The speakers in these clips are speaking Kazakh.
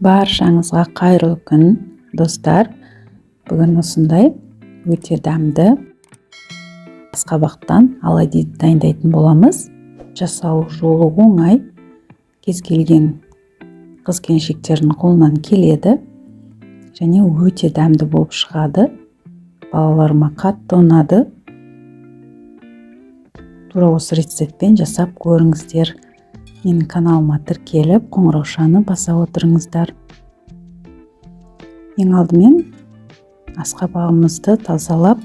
Баршаңызға қайырлы күн, достар. Бүгін осындай өте дәмді асқабақтан оладьи дайындайтын боламыз. Жасау жолы оңай, кез келген қыз-келіншектердің қолынан келеді және өте дәмді болып шығады. Балаларыма қатты ұнады. Тура осы рецептпен жасап көріңіздер. Менің каналыма тіркеліп, қоңыраушаны баса отырыңыздар. Ең алдымен асқабағымызды тазалап,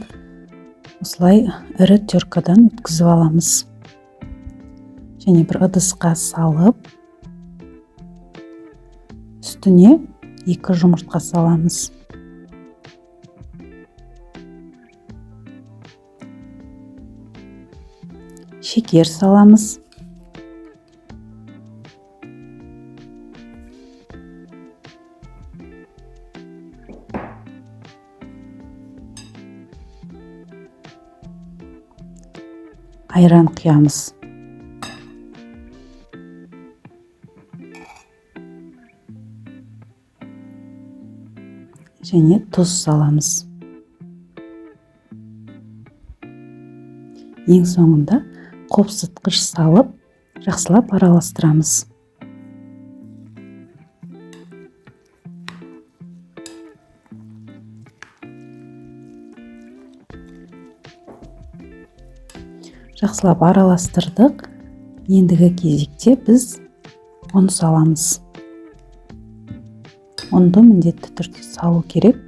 осылай ірі теркадан өткізіп аламыз. Және бір ыдысқа салып, үстіне 2 жұмыртқа саламыз. Шекер саламыз. Айран құямыз. Және тұз саламыз. Ең соңында қопсытқыш салып, жақсылап араластырамыз. Жақсылап араластырдық. Ендігі кезекте біз ұн саламыз. Ұнды міндетті түрде салу керек.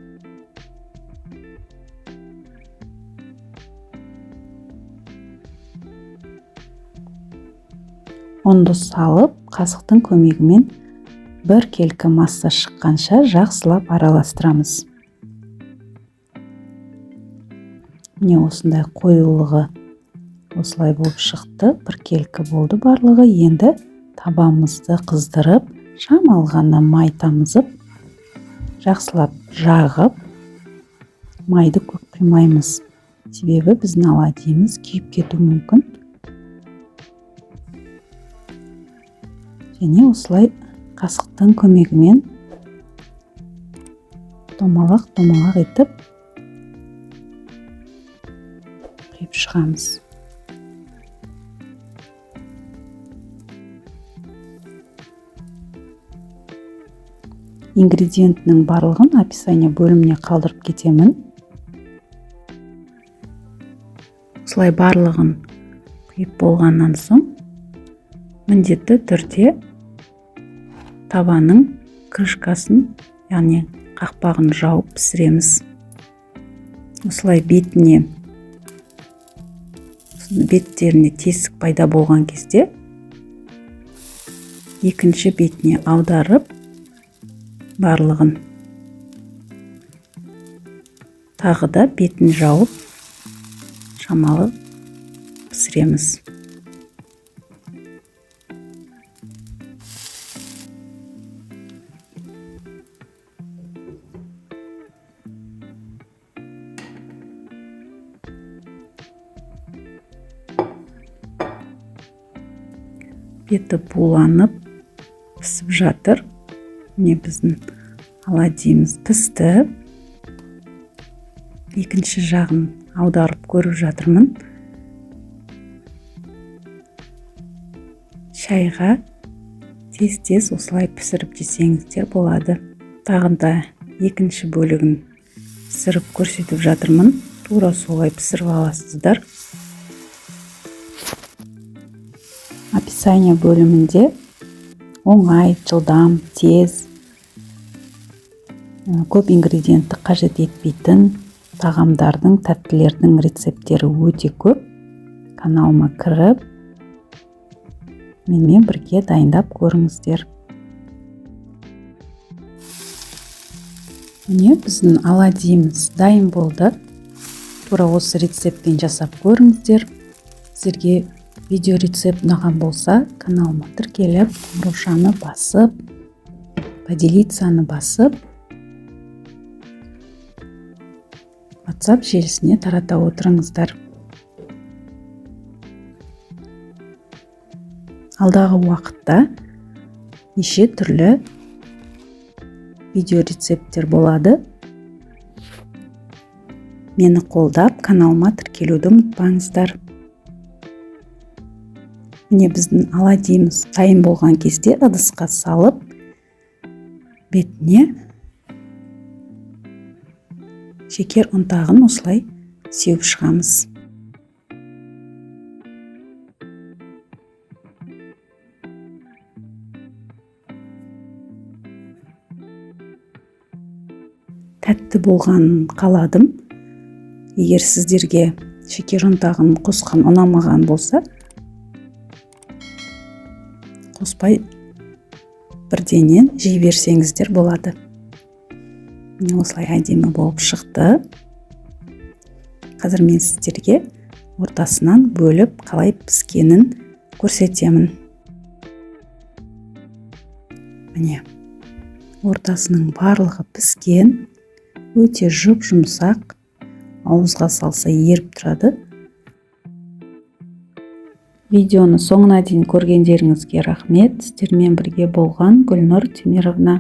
Ұнды салып, қасықтың көмегімен бір келкі масса шыққанша жақсылап араластырамыз. Міне осындай қоюлығы осылай болып шықты. Бір келкі болды барлығы. Енді табамызды қыздырып, шамалғана май тамызып, жақсылап жағып, майды көп құймаймыз. Себебі біздің оладьйіміз күйіп кетуі мүмкін. Және осылай қасықтың көмегімен домалақ етіп құйып шығамыз. Ингредиентінің барлығын описание бөліміне қалдырып кетемін. Осылай барлығын құйып болғаннан соң, міндетті түрде табаның крышкасын, яғни қақпағын жауып пісіреміз. Осылай беттеріне тесік пайда болған кезде, екінші бетіне аударып, барлығын тағы да бетін жауып, шамалы пісіреміз. Беті буланып, пісіп жатыр. Міне біздің оладьйіміз пісті. Екінші жағын аударып көріп жатырмын. Шайға тез осылай пісіріп жесеңіздер болады. Тағы да екінші бөлігін пісіріп көрсетіп жатырмын. Тура солай пісіріп аласыздар. Описание бөлімінде оңай, жылдам, тез, көп ингредиентті қажет етпейтін тағамдардың, тәттілердің рецепттері өте көп. Каналыма кіріп, менімен бірге дайындап көріңіздер. Міне біздің оладьйіміз дайын болды. Тура осы рецептпен жасап көріңіздер. Сіздерге видео рецепт ұнаған болса, каналыма тіркеліп, қоңыраушаны басып, поделицаны басып, WhatsApp желісіне тарата отырыңыздар. Алдағы уақытта неше түрлі видео рецепттер болады. Мені қолдап, каналыма тіркелуді ұмытпаңыздар. Міне біздің оладьимыз дайын болған кезде ыдысқа салып, бетіне шекер ұнтағын осылай сеуіп шығамыз. Тәтті болғанын қаладым. Егер сіздерге шекер ұнтағын қосқан ұнамаған болса, қоспай бірденен жей берсеңіздер болады. Осылай әдемі болып шықты. Қазір мен сіздерге ортасынан бөліп қалай піскенін көрсетемін. Міне, ортасының барлығы піскен, өте жұп-жұмсақ, ауызға салса еріп тұрады. Видеоны соңына дейін көргендеріңізге рахмет. Сіздермен бірге болған Гүлнұр Темировна.